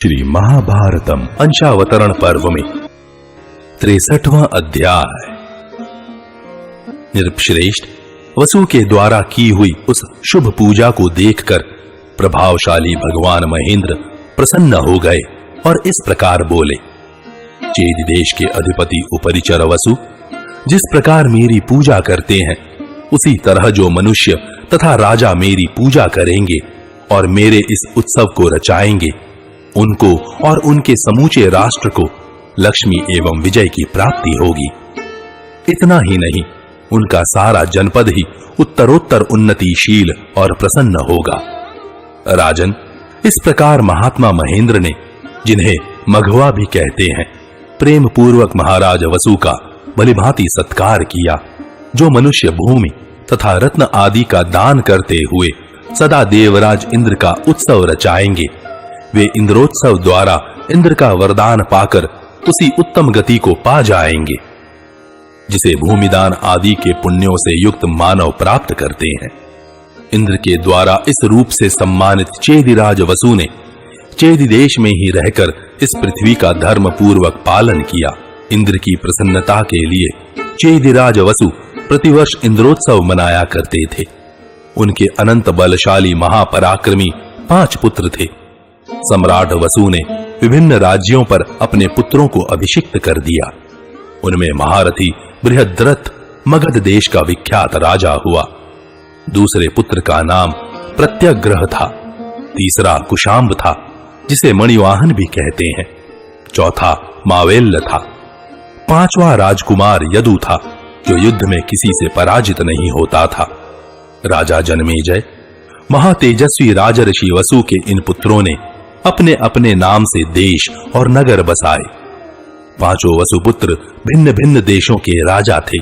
श्री महाभारतम अंशावतरण पर्व में 63वां अध्याय। नृपश्रेष्ठ वसु के द्वारा की हुई उस शुभ पूजा को देखकर प्रभावशाली भगवान महेंद्र प्रसन्न हो गए और इस प्रकार बोले, चेद देश के अधिपति उपरिचर वसु, जिस प्रकार मेरी पूजा करते हैं उसी तरह जो मनुष्य तथा राजा मेरी पूजा करेंगे और मेरे इस उत्सव को रचाएंगे, उनको और उनके समूचे राष्ट्र को लक्ष्मी एवं विजय की प्राप्ति होगी। इतना ही नहीं, उनका सारा जनपद ही उत्तरोत्तर उन्नतिशील और प्रसन्न होगा। राजन, इस प्रकार महात्मा महेंद्र ने, जिन्हें मघवा भी कहते हैं, प्रेम पूर्वक महाराज वसु का भलीभांति सत्कार किया। जो मनुष्य भूमि तथा रत्न आदि का दान करते हुए सदा देवराज इंद्र का उत्सव रचाएंगे, वे इंद्रोत्सव द्वारा इंद्र का वरदान पाकर उसी उत्तम गति को पा जाएंगे जिसे भूमिदान आदि के पुण्यों से युक्त मानव प्राप्त करते हैं। इंद्र के द्वारा इस रूप से सम्मानित चेदिराज वसु ने चेदि देश में ही रहकर इस पृथ्वी का धर्म पूर्वक पालन किया। इंद्र की प्रसन्नता के लिए चेदिराज वसु प्रतिवर्ष इंद्रोत्सव मनाया करते थे। उनके अनंत बलशाली महापराक्रमी 5 पुत्र थे। सम्राट वसु ने विभिन्न राज्यों पर अपने पुत्रों को अभिषिक्त कर दिया। उनमें महारथी बृहद्रथ मगध देश का विख्यात राजा हुआ। दूसरे पुत्र का नाम प्रत्यग्रह था। तीसरा कुशांब था, जिसे मणिवाहन भी कहते हैं। चौथा मावेल्य था। 5वां राजकुमार यदु था, जो युद्ध में किसी से पराजित नहीं होता था। राजा जनमेजय, महातेजस्वी राजर्षि वसु के इन पुत्रों ने अपने अपने नाम से देश और नगर बसाए। 5 वसुपुत्र भिन्न भिन्न देशों के राजा थे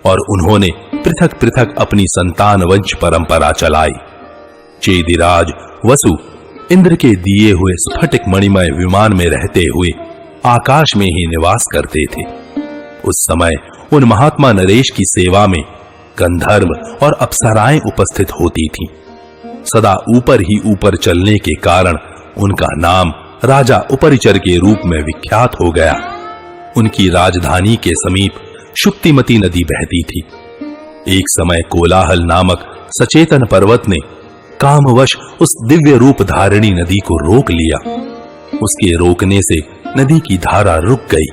और उन्होंने पृथक पृथक अपनी संतान वंश परंपरा चलाई। चेदिराज वसु इंद्र के दिए हुए स्फटिक मणिमय विमान में रहते हुए आकाश में ही निवास करते थे। उस समय उन महात्मा नरेश की सेवा में गंधर्व और अप्सराएं उपस्थित होती थीं। सदा ऊपर ही ऊपर चलने के कारण उनका नाम राजा उपरिचर के रूप में विख्यात हो गया। उनकी राजधानी के समीप शुक्तिमती नदी बहती थी। एक समय कोलाहल नामक सचेतन पर्वत ने कामवश उस दिव्य रूप धारिणी नदी को रोक लिया। उसके रोकने से नदी की धारा रुक गई।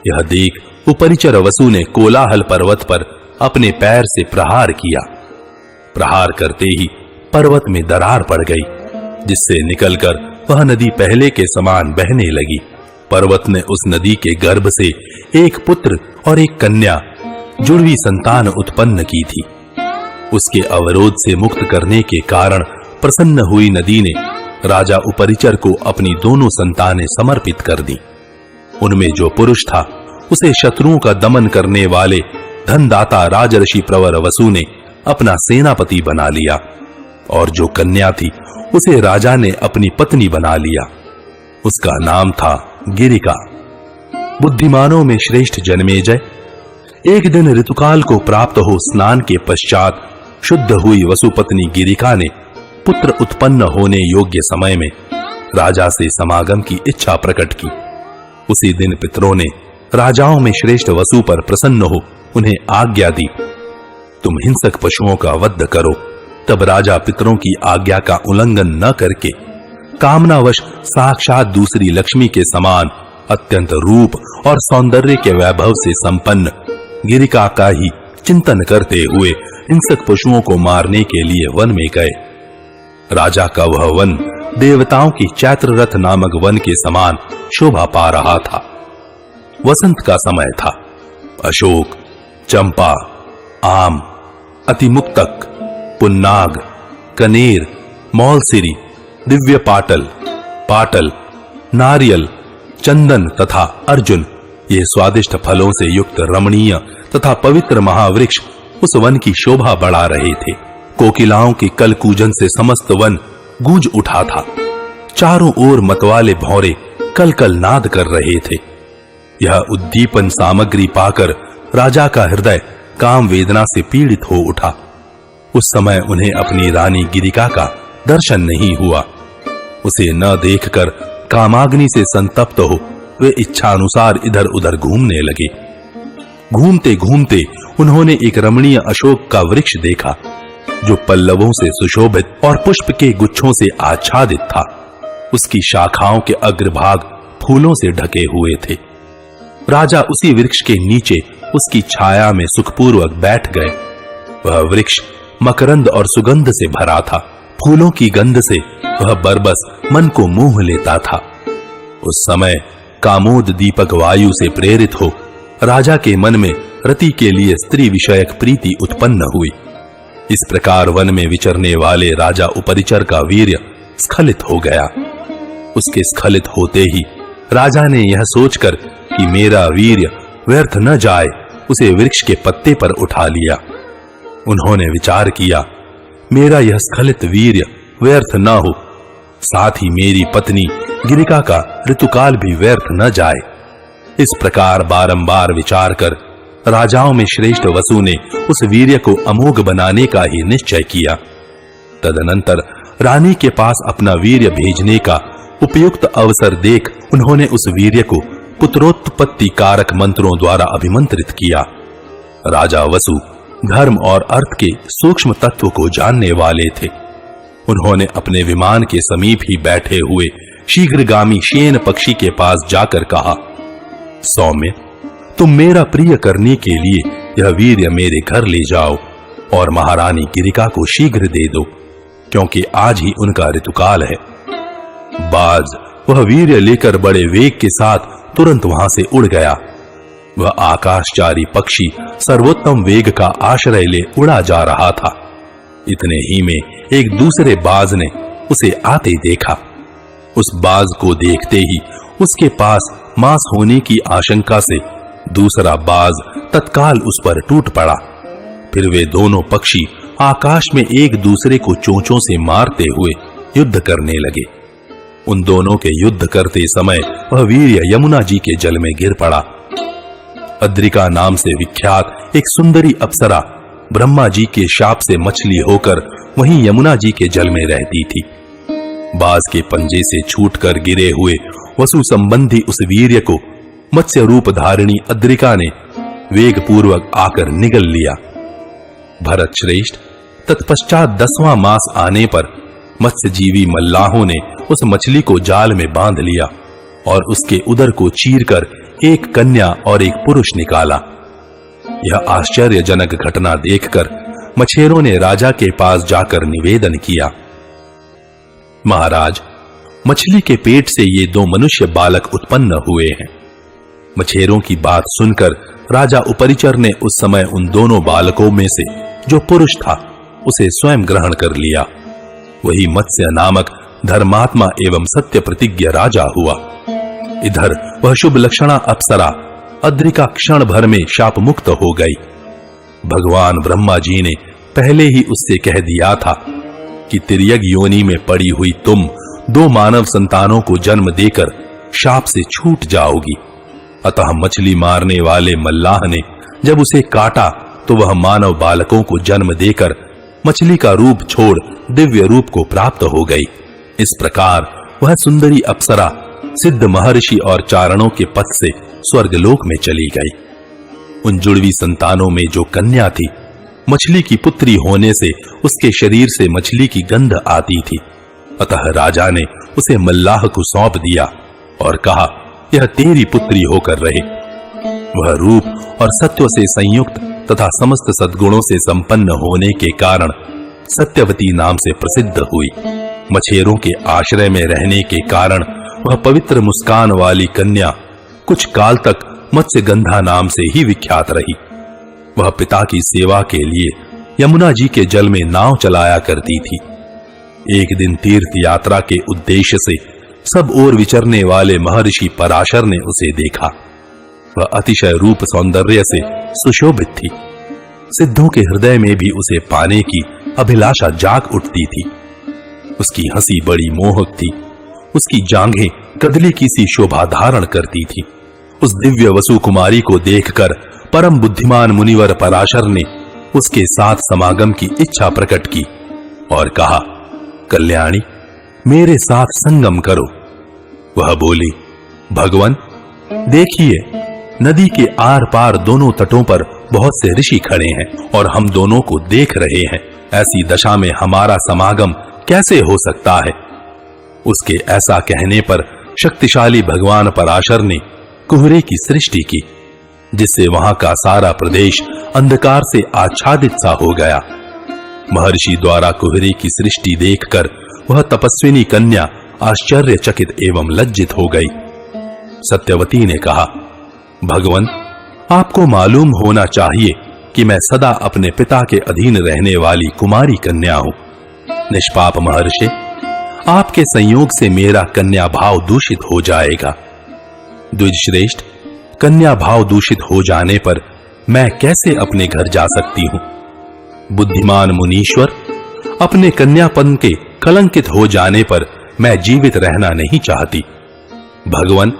यह देख उपरिचर वसु ने कोलाहल पर्वत पर अपने पैर से प्रहार किया। प्रहार करते ही पर्वत में दरार पड़ गई, जिससे निकलकर वह नदी पहले के समान बहने लगी। पर्वत ने उस नदी के गर्भ से एक पुत्र और एक कन्या, जुड़वी संतान उत्पन्न की थी। उसके अवरोध से मुक्त करने के कारण प्रसन्न हुई नदी ने राजा उपरिचर को अपनी दोनों संतानें समर्पित कर दी। उनमें जो पुरुष था, उसे शत्रुओं का दमन करने वाले धनदाता राजर्षि प्रवर वसु ने अपना सेनापति बना लिया और जो कन्या थी, उसे राजा ने अपनी पत्नी बना लिया। उसका नाम था गिरिका। बुद्धिमानों में श्रेष्ठ जनमेजय, एक दिन ऋतुकाल को प्राप्त हो स्नान के पश्चात शुद्ध हुई वसुपत्नी गिरिका ने पुत्र उत्पन्न होने योग्य समय में राजा से समागम की इच्छा प्रकट की। उसी दिन पितरों ने राजाओं में श्रेष्ठ वसु पर प्रसन्न हो उन्हें आज्ञा दी, तुम हिंसक पशुओं का वध करो। तब राजा पितरों की आज्ञा का उल्लंघन न करके कामनावश साक्षात दूसरी लक्ष्मी के समान अत्यंत रूप और सौंदर्य के वैभव से संपन्न गिरिका का ही चिंतन करते हुए हिंसक पशुओं को मारने के लिए वन में गए। राजा का वह वन देवताओं की चैत्र रथ नामक वन के समान शोभा पा रहा था। वसंत का समय था। अशोक, चंपा, आम, अतिमुक्तक, पुन्नाग, कनेर, मौलसिरी, दिव्य पाटल, पाटल, नारियल, चंदन तथा अर्जुन, ये स्वादिष्ट फलों से युक्त रमणीय तथा पवित्र महावृक्ष उस वन की शोभा बढ़ा रहे थे। कोकिलाओं की कलकूजन से समस्त वन गूंज उठा था। चारों ओर मतवाले भौरे कल कल नाद कर रहे थे। यह उद्दीपन सामग्री पाकर राजा का हृदय काम वेदना से पीड़ित हो उठा। उस समय उन्हें अपनी रानी गिरिका का दर्शन नहीं हुआ। उसे न देखकर कामाग्नि से संतप्त हो वे इच्छानुसार इधर उधर घूमने लगे। घूमते घूमते उन्होंने एक रमणीय अशोक का वृक्ष देखा जो पल्लवों से सुशोभित और पुष्प के गुच्छों से आच्छादित था। उसकी शाखाओं के अग्रभाग फूलों से ढके हुए थे। राजा उसी वृक्ष के नीचे उसकी छाया में सुखपूर्वक बैठ गए। वह वृक्ष मकरंद और सुगंध से भरा था। फूलों की गंध से वह बरबस मन को मोह लेता था। उस समय कामोद दीपक वायु से प्रेरित हो राजा के मन में रति के लिए स्त्री विषयक प्रीति उत्पन्न हुई। इस प्रकार वन में विचरने वाले राजा उपरिचर का वीर्य स्खलित हो गया। उसके स्खलित होते ही राजा ने यह सोचकर कि मेरा वीर्य व्यर्थ न जाए उसे वृक्ष के पत्ते पर उठा लिया। उन्होंने विचार किया मेरा यह स्खलित वीर्य व्यर्थ न हो, साथ ही मेरी पत्नी गिरिका का ऋतुकाल भी व्यर्थ न जाए। इस प्रकार बारंबार विचार कर राजाओं में श्रेष्ठ वसु ने उस वीर्य को अमोघ बनाने का ही निश्चय किया। तदनंतर रानी के पास अपना वीर्य भेजने का उपयुक्त अवसर देख उन्होंने उस वीर्य को पुत्रोत्पत्ति कारक मंत्रों द्वारा अभिमंत्रित किया। राजा वसु धर्म और अर्थ के सूक्ष्म तत्व को जानने वाले थे। उन्होंने अपने विमान के समीप ही बैठे हुए शीघ्रगामी शेन पक्षी के पास जाकर कहा, सौम्य, तुम मेरा प्रिय करने के लिए यह वीर्य मेरे घर ले जाओ और महारानी गिरिका को शीघ्र दे दो, क्योंकि आज ही उनका ऋतुकाल है। बाज वह वीर्य लेकर बड़े वेग के साथ तुरंत वहां से उड़ गया। वह आकाशचारी पक्षी सर्वोत्तम वेग का आश्रय ले उड़ा जा रहा था। इतने ही में एक दूसरे बाज ने उसे आते देखा। उस बाज को देखते ही उसके पास मांस होने की आशंका से दूसरा बाज तत्काल उस पर टूट पड़ा। फिर वे दोनों पक्षी आकाश में एक दूसरे को चोंचों से मारते हुए युद्ध करने लगे। उन दोनों के युद्ध करते समय वह वीर्य यमुना जी के जल में गिर पड़ा। अद्रिका नाम से विख्यात एक सुंदरी अप्सरा ब्रह्मा जी के शाप से मछली होकर वहीं यमुना जी के जल में रहती थी। बाज के पंजे से छूटकर गिरे हुए वसु संबंधी उस वीर्य को मत्स्य रूप धारिणी अद्रिका ने वेग पूर्वक आकर निगल लिया। भरत श्रेष्ठ, तत्पश्चात 10वां मास आने पर मत्स्यजीवी मल्लाहों ने उस मछली को जाल में बांध लिया और उसके उदर को चीरकर एक कन्या और एक पुरुष निकाला। यह आश्चर्यजनक घटना देखकर मछेरों ने राजा के पास जाकर निवेदन किया, महाराज, मछली के पेट से ये 2 मनुष्य बालक उत्पन्न हुए हैं। मछेरों की बात सुनकर राजा उपरिचर ने उस समय उन दोनों बालकों में से जो पुरुष था उसे स्वयं ग्रहण कर लिया। वही मत्स्य नामक धर्मात्मा एवं सत्य प्रतिज्ञ राजा हुआ। इधर वह शुभ लक्षणा अप्सरा अद्रिका क्षण भर में शाप मुक्त हो गई। भगवान ब्रह्मा जी ने पहले ही उससे कह दिया था कि तिर्यक योनि में पड़ी हुई तुम 2 मानव संतानों को जन्म देकर शाप से छूट जाओगी। अतः मछली मारने वाले मल्लाह ने जब उसे काटा तो वह मानव बालकों को जन्म देकर मछली का रूप छोड़ दिव्य रूप को प्राप्त हो गई। इस प्रकार वह सुंदरी अप्सरा सिद्ध महर्षि और चारणों के पथ से स्वर्गलोक में चली गई। उन जुड़वी संतानों में जो कन्या थी, मछली की पुत्री होने से उसके शरीर से मछली की गंध आती थी। अतः राजा ने उसे मल्लाह को सौंप दिया और कहा, यह तेरी पुत्री होकर रहे। वह रूप और सत्व से संयुक्त तथा समस्त सद्गुणों से संपन्न होने के कारण सत्यवती नाम से प्रसिद्ध हुई। मछेरों के आश्रय में रहने के कारण वह पवित्र मुस्कान वाली कन्या कुछ काल तक मत्स्यगंधा नाम से ही विख्यात रही। वह पिता की सेवा के लिए यमुना जी के जल में नाव चलाया करती थी। एक दिन तीर्थ यात्रा के उद्देश्य से सब ओर विचरने वाले महर्षि पराशर ने उसे देखा। वह अतिशय रूप सौंदर्य से सुशोभित थी। सिद्धों के हृदय में भी उसे पाने की अभिलाषा जाग उठती थी। उसकी हंसी बड़ी मोहक थी। उसकी जांघें कदली की सी शोभा धारण करती थी। उस दिव्य वसु कुमारी को देखकर परम बुद्धिमान मुनिवर पराशर ने उसके साथ समागम की इच्छा प्रकट की और कहा, कल्याणी, मेरे साथ संगम करो। वह बोली, भगवान देखिए, नदी के आर पार दोनों तटों पर बहुत से ऋषि खड़े हैं और हम दोनों को देख रहे हैं। ऐसी दशा में हमारा समागम कैसे हो सकता है? उसके ऐसा कहने पर शक्तिशाली भगवान पराशर ने कुहरे की सृष्टि की, जिससे वहां का सारा प्रदेश अंधकार से आच्छादित सा हो गया। महर्षि द्वारा कुहरे की सृष्टि देखकर वह तपस्विनी कन्या आश्चर्यचकित एवं लज्जित हो गई। सत्यवती ने कहा, भगवान, आपको मालूम होना चाहिए कि मैं सदा अपने पिता के अधीन रहने वाली कुमारी कन्या हूं। निष्पाप महर्षि, आपके संयोग से मेरा कन्या भाव दूषित हो जाएगा। द्विजश्रेष्ठ, कन्या भाव दूषित हो जाने पर मैं कैसे अपने घर जा सकती हूं? बुद्धिमान मुनीश्वर, अपने कन्यापन के कलंकित हो जाने पर मैं जीवित रहना नहीं चाहती। भगवान,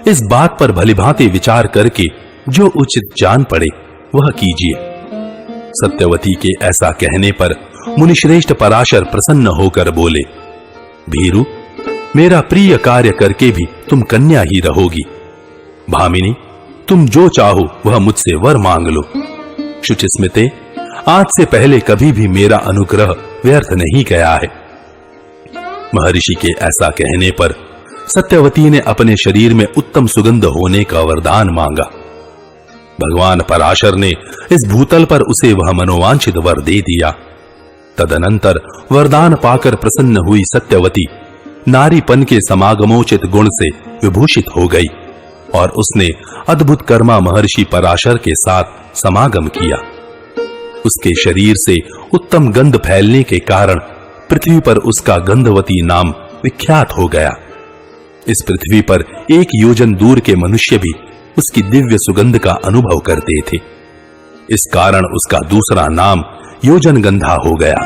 इस बात पर भलीभांति विचार करके जो उचित जान पड़े वह कीजिए। सत्यवती के ऐसा कहने पर मुनिश्रेष्ठ पराशर प्रसन्न होकर बोले, भीरु, मेरा प्रिय कार्य करके भी तुम कन्या ही रहोगी। भामिनी, तुम जो चाहो वह मुझसे वर मांग लो। शुचिस्मिते, आज से पहले कभी भी मेरा अनुग्रह व्यर्थ नहीं गया है। महर्षि के ऐसा कहने पर सत्यवती ने अपने शरीर में उत्तम सुगंध होने का वरदान मांगा। भगवान पराशर ने इस भूतल पर उसे वह मनोवांछित वर दे दिया। तदनंतर वरदान पाकर प्रसन्न हुई सत्यवती नारीपन के समागमोचित गुण से विभूषित हो गई और उसने अद्भुत कर्मा महर्षि पराशर के साथ समागम किया। उसके शरीर से उत्तम गंध फैलने के कारण पृथ्वी पर उसका गंधवती नाम विख्यात हो गया। इस पृथ्वी पर 1 योजन दूर के मनुष्य भी उसकी दिव्य सुगंध का अनुभव करते थे। इस कारण उसका दूसरा नाम योजन गंधा हो गया।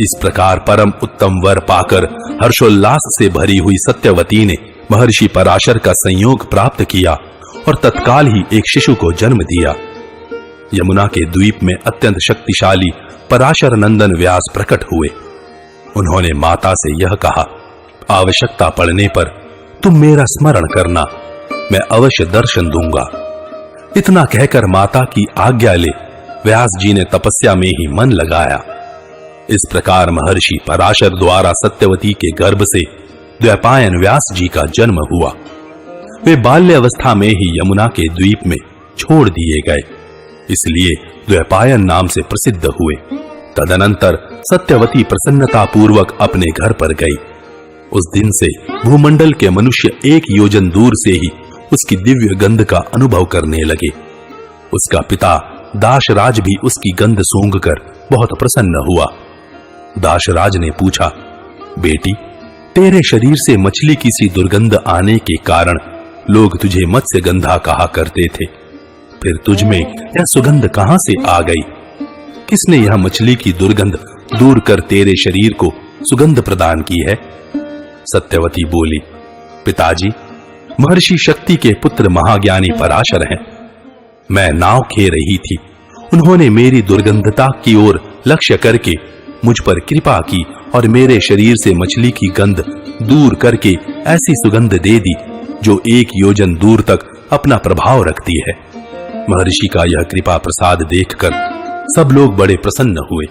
इस प्रकार परम उत्तम वर पाकर हर्षोल्लास से भरी हुई सत्यवती ने महर्षि पराशर का संयोग प्राप्त किया और तत्काल ही एक शिशु को जन्म दिया। यमुना के द्वीप में अत्यंत शक्तिशाली पराशर नंदन व्यास प्रकट हुए। उन्होंने माता से यह कहा, आवश्यकता पड़ने पर तुम मेरा स्मरण करना, मैं अवश्य दर्शन दूंगा। इतना कहकर माता की आज्ञा ले व्यास जी ने तपस्या में ही मन लगाया। इस प्रकार महर्षि पराशर द्वारा सत्यवती के गर्भ से द्वैपायन व्यास जी का जन्म हुआ। वे बाल्यावस्था में ही यमुना के द्वीप में छोड़ दिए गए, इसलिए द्वैपायन नाम से प्रसिद्ध हुए। तदनंतर सत्यवती प्रसन्नता पूर्वक अपने घर पर गई। उस दिन से भूमंडल के मनुष्य 1 योजन दूर से ही उसकी दिव्य गंध का अनुभव करने लगे। उसका पिता दाशराज भी उसकी गंध सूंघकर बहुत प्रसन्न हुआ। दाशराज ने पूछा, बेटी, तेरे शरीर से मछली की सी दुर्गंध आने के कारण लोग तुझे मत्स्य गंधा कहा करते थे, फिर तुझ में यह सुगंध कहां से आ गई? किसने यह मछली की दुर्गंध दूर कर तेरे शरीर को सुगंध प्रदान की है? सत्यवती बोली, पिताजी, महर्षि शक्ति के पुत्र महाज्ञानी पराशर हैं। मैं नाव खे रही थी, उन्होंने मेरी दुर्गंधता की ओर लक्ष्य करके मुझ पर कृपा की और मेरे शरीर से मछली की गंध दूर करके ऐसी सुगंध दे दी जो 1 योजन दूर तक अपना प्रभाव रखती है। महर्षि का यह कृपा प्रसाद देखकर सब लोग बड़े प्रसन्न हुए।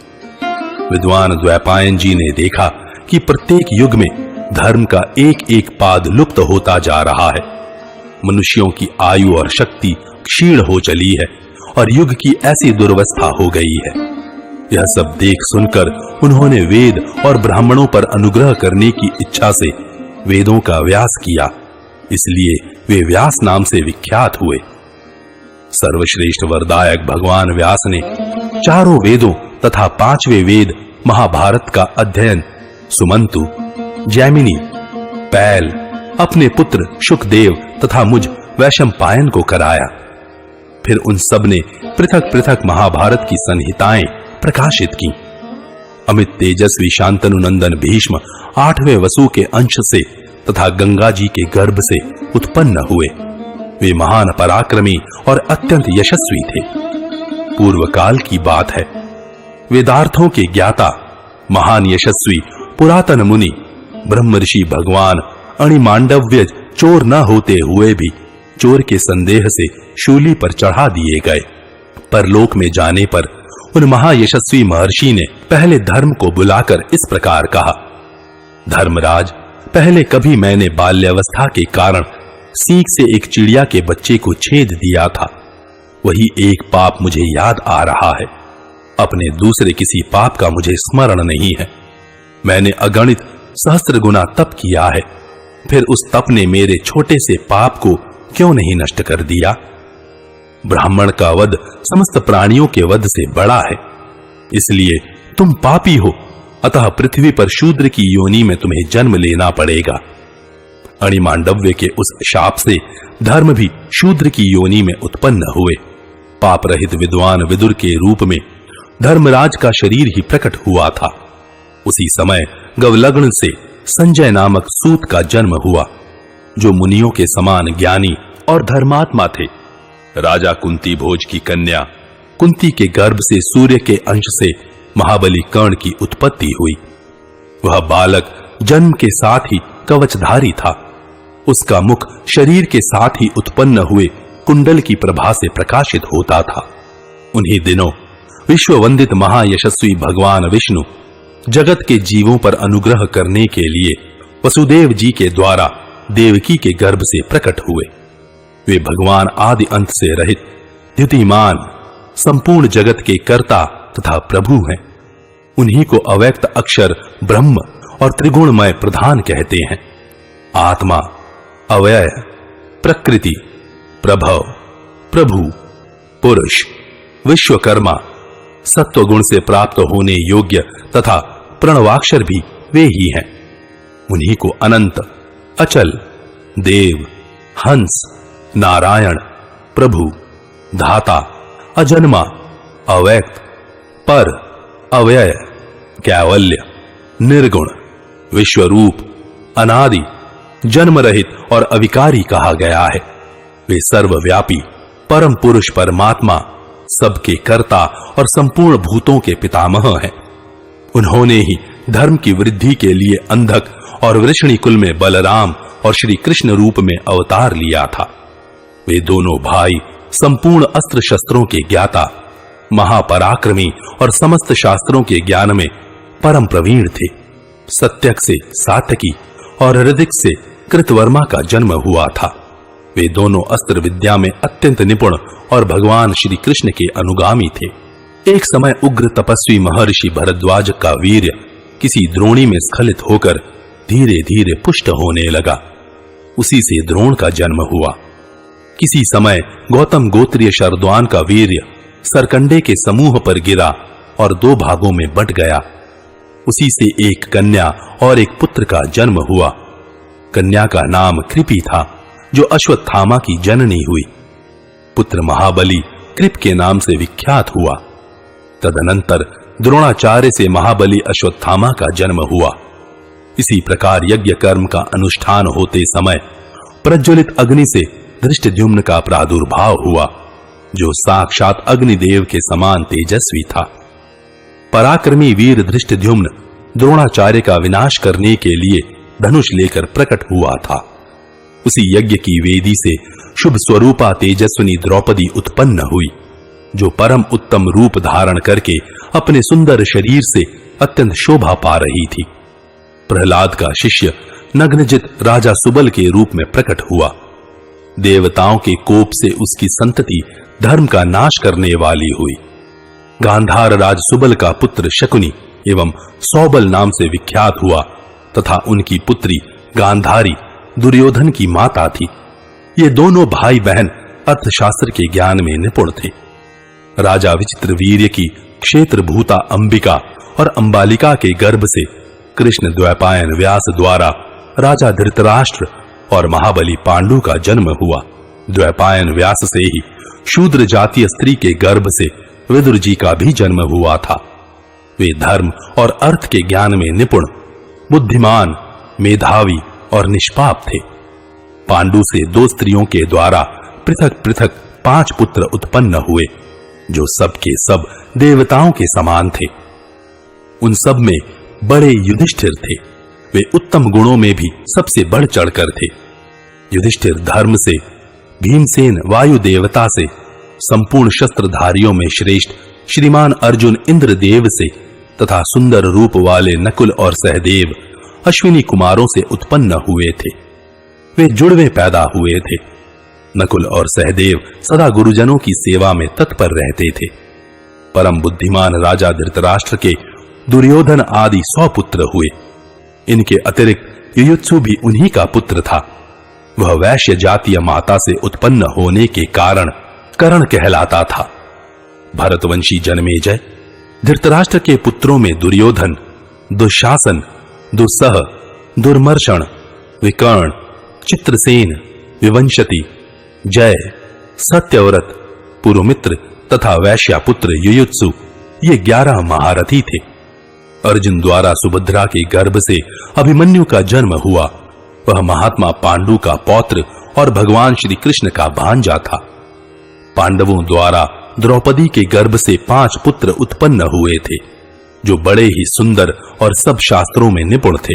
विद्वान द्वैपायन जी ने देखा कि प्रत्येक युग में धर्म का एक पाद लुप्त होता जा रहा है। मनुष्यों की आयु और शक्ति क्षीण हो चली है और युग की ऐसी दुर्वस्था हो गई है। यह सब देख सुनकर उन्होंने वेद और ब्राह्मणों पर अनुग्रह करने की इच्छा से वेदों का व्यास किया, इसलिए वे व्यास नाम से विख्यात हुए। सर्वश्रेष्ठ वरदायक भगवान व्यास ने 4 वेदों तथा 5वें वेद महाभारत का अध्ययन सुमंतु, जैमिनी, पैल, अपने पुत्र शुकदेव तथा मुझ वैशंपायन को कराया। फिर उन सब ने पृथक पृथक महाभारत की संहिताएं प्रकाशित की। अमित तेजस्वी शांतनु नंदन भीष्म 8वें वसु के अंश से तथा गंगा जी के गर्भ से उत्पन्न हुए। वे महान पराक्रमी और अत्यंत यशस्वी थे। पूर्व काल की बात है, वेदार्थों के ज्ञाता महान यशस्वी पुरातन मुनि ब्रह्मर्षि भगवान अणिमांडव्य चोर न होते हुए भी चोर के संदेह से शूली पर चढ़ा दिए गए। परलोक में जाने पर उन महायशस्वी महर्षि ने पहले धर्म को बुलाकर इस प्रकार कहा, धर्मराज, पहले कभी मैंने बाल्यावस्था के कारण सींग से एक चिड़िया के बच्चे को छेद दिया था। वही एक पाप मुझे याद आ रहा है। अपने दूसरे किसी पाप का मुझे स्मरण नहीं है। मैंने अगणित सहस्त्र गुना तप किया है, फिर उस तप ने मेरे छोटे से पाप को क्यों नहीं नष्ट कर दिया? ब्राह्मण का वध समस्त प्राणियों के वध से बड़ा है, इसलिए तुम पापी हो, अतः पृथ्वी पर शूद्र की योनि में तुम्हें जन्म लेना पड़ेगा। अणिमांडव्य के उस शाप से धर्म भी शूद्र की योनि में उत्पन्न हुए। पाप रहित विद्वान विदुर के रूप में धर्मराज का शरीर ही प्रकट हुआ था। उसी समय गवलग्न से संजय नामक सूत का जन्म हुआ, जो मुनियों के समान ज्ञानी और धर्मात्मा थे। राजा कुंती भोज की कन्या कुंती के गर्भ से सूर्य के अंश से महाबली कर्ण की उत्पत्ति हुई। वह बालक जन्म के साथ ही कवचधारी था। उसका मुख शरीर के साथ ही उत्पन्न हुए कुंडल की प्रभा से प्रकाशित होता था। उन्हीं दिनों विश्ववंदित महायशस्वी भगवान विष्णु जगत के जीवों पर अनुग्रह करने के लिए वसुदेव जी के द्वारा देवकी के गर्भ से प्रकट हुए। वे भगवान आदि अंत से रहित द्युतिमान संपूर्ण जगत के कर्ता तथा प्रभु हैं। उन्हीं को अव्यक्त अक्षर ब्रह्म और त्रिगुणमय प्रधान कहते हैं। आत्मा, अव्यय, प्रकृति, प्रभव, प्रभु, पुरुष, विश्वकर्मा, सत्वगुण से प्राप्त होने योग्य तथा प्रणवाक्षर भी वे ही हैं। उन्हीं को अनंत, अचल, देव, हंस, नारायण, प्रभु, धाता, अजन्मा, अव्यक्त, पर, अव्यय, कैवल्य, निर्गुण, विश्वरूप, अनादि, जन्म रहित और अविकारी कहा गया है। वे सर्वव्यापी परम पुरुष परमात्मा, सबके कर्ता और संपूर्ण भूतों के पितामह हैं। उन्होंने ही धर्म की वृद्धि के लिए अंधक और वृषणी कुल में बलराम और श्री कृष्ण रूप में अवतार लिया था। वे दोनों भाई संपूर्ण अस्त्र शस्त्रों के ज्ञाता, महापराक्रमी और समस्त शास्त्रों के ज्ञान में परम प्रवीण थे। सत्यक से सात्यकी और ऋदिक से कृतवर्मा का जन्म हुआ था। वे दोनों अस्त्र विद्या में अत्यंत निपुण और भगवान श्री कृष्ण के अनुगामी थे। एक समय उग्र तपस्वी महर्षि भरद्वाज का वीर्य किसी द्रोणी में स्खलित होकर धीरे धीरे पुष्ट होने लगा। उसी से द्रोण का जन्म हुआ। किसी समय गौतम गोत्रीय शरद्वान का वीर्य सरकंडे के समूह पर गिरा और दो भागों में बंट गया। उसी से एक कन्या और एक पुत्र का जन्म हुआ। कन्या का नाम कृपि था, जो अश्वत्थामा की जननी हुई। पुत्र महाबली कृप के नाम से विख्यात हुआ। तदनंतर द्रोणाचार्य से महाबली अश्वत्थामा का जन्म हुआ। इसी प्रकार यज्ञ कर्म का अनुष्ठान होते समय प्रज्वलित अग्नि से धृष्टद्युम्न का प्रादुर्भाव हुआ, जो साक्षात अग्निदेव के समान तेजस्वी था। पराक्रमी वीर धृष्टद्युम्न द्रोणाचार्य का विनाश करने के लिए धनुष लेकर प्रकट हुआ था। उसी यज्ञ की वेदी से शुभ स्वरूपा तेजस्विनी द्रौपदी उत्पन्न हुई, जो परम उत्तम रूप धारण करके अपने सुंदर शरीर से अत्यंत शोभा पा रही थी। प्रहलाद का शिष्य नग्नजित राजा सुबल के रूप में प्रकट हुआ। देवताओं के कोप से उसकी संतति धर्म का नाश करने वाली हुई। गांधार राज सुबल का पुत्र शकुनी एवं सौबल नाम से विख्यात हुआ तथा उनकी पुत्री गांधारी दुर्योधन की माता थी। ये दोनों भाई बहन अर्थशास्त्र के ज्ञान में निपुण थे। राजा विचित्रवीर्य की क्षेत्र भूता अंबिका और अंबालिका के गर्भ से कृष्ण द्वैपायन व्यास द्वारा राजा धृतराष्ट्र और महाबली पांडु का जन्म हुआ। द्वैपायन व्यास से ही शूद्र जातीय स्त्री के गर्भ से विदुर जी का भी जन्म हुआ था। वे धर्म और अर्थ के ज्ञान में निपुण, बुद्धिमान, मेधावी और निष्पाप थे। पांडु से दो स्त्रियों के द्वारा पृथक पृथक 5 पुत्र उत्पन्न हुए, जो सबके सब देवताओं के समान थे। उन सब में बड़े युधिष्ठिर थे। वे उत्तम गुणों में भी सबसे बढ़ चढ़कर थे। युधिष्ठिर धर्म से, भीमसेन वायु देवता से, संपूर्ण शस्त्रधारियों में श्रेष्ठ श्रीमान अर्जुन इंद्रदेव से तथा सुंदर रूप वाले नकुल और सहदेव अश्विनी कुमारों से उत्पन्न हुए थे। वे जुड़वे पैदा हुए थे। नकुल और सहदेव सदा गुरुजनों की सेवा में तत्पर रहते थे। परम बुद्धिमान राजा धृतराष्ट्र के दुर्योधन आदि 100 पुत्र हुए। इनके अतिरिक्त युयुत्सु भी उन्हीं का पुत्र था। वह वैश्य जातीय माता से उत्पन्न होने के कारण कर्ण कहलाता था। भरतवंशी जन्मेजय धृतराष्ट्र के पुत्रों में दुर्योधन, दुशासन, दुस्सह, दुर्मर्षण, विकर्ण, चित्रसेन, विवंशति, जय, सत्यव्रत, पुरुमित्र तथा वैश्यापुत्र युयुत्सु ये 11 महारथी थे। अर्जुन द्वारा सुभद्रा के गर्भ से अभिमन्यु का जन्म हुआ। वह महात्मा पांडु का पौत्र और भगवान श्री कृष्ण का भांजा था। पांडवों द्वारा द्रौपदी के गर्भ से 5 पुत्र उत्पन्न हुए थे, जो बड़े ही सुंदर और सब शास्त्रों में निपुण थे।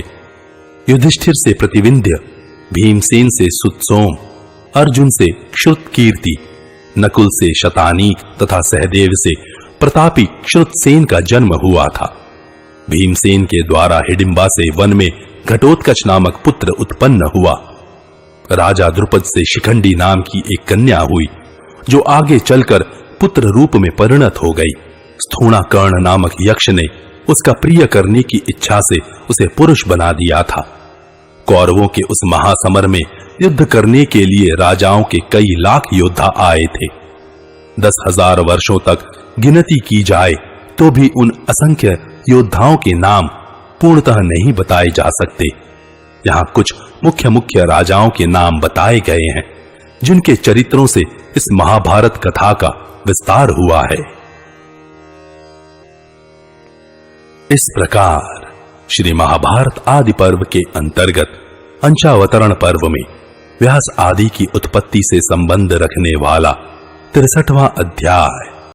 युधिष्ठिर से प्रतिविंध्य, भीमसेन से सुतसोम, अर्जुन से श्रुतकीर्ति, नकुल से शतानीक तथा सहदेव से प्रतापी श्रुतसेन का जन्म हुआ था। भीमसेन के द्वारा हिडिंबा से वन में घटोत्कच नामक पुत्र उत्पन्न हुआ। राजा द्रुपद से शिखंडी नाम की एक कन्या हुई, जो आगे चलकर पुत्र रूप में परिणत हो गई। स्थूणाकर्ण नामक यक्ष ने उसका प्रिय करने की इच्छा से उसे पुरुष बना दिया था। कौरवों के उस महासमर में युद्ध करने के लिए राजाओं के कई लाख योद्धा आए थे। 10,000 वर्षों तक गिनती की जाए तो भी उन असंख्य योद्धाओं के नाम पूर्णतः नहीं बताए जा सकते। यहाँ कुछ मुख्य मुख्य राजाओं के नाम बताए गए हैं, जिनके चरित्रों से इस महाभारत कथा का विस्तार हुआ है। इस प्रकार श्री महाभारत आदि पर्व के अंतर्गत अंशावतरण पर्व में व्यास आदि की उत्पत्ति से संबंध रखने वाला 63वां अध्याय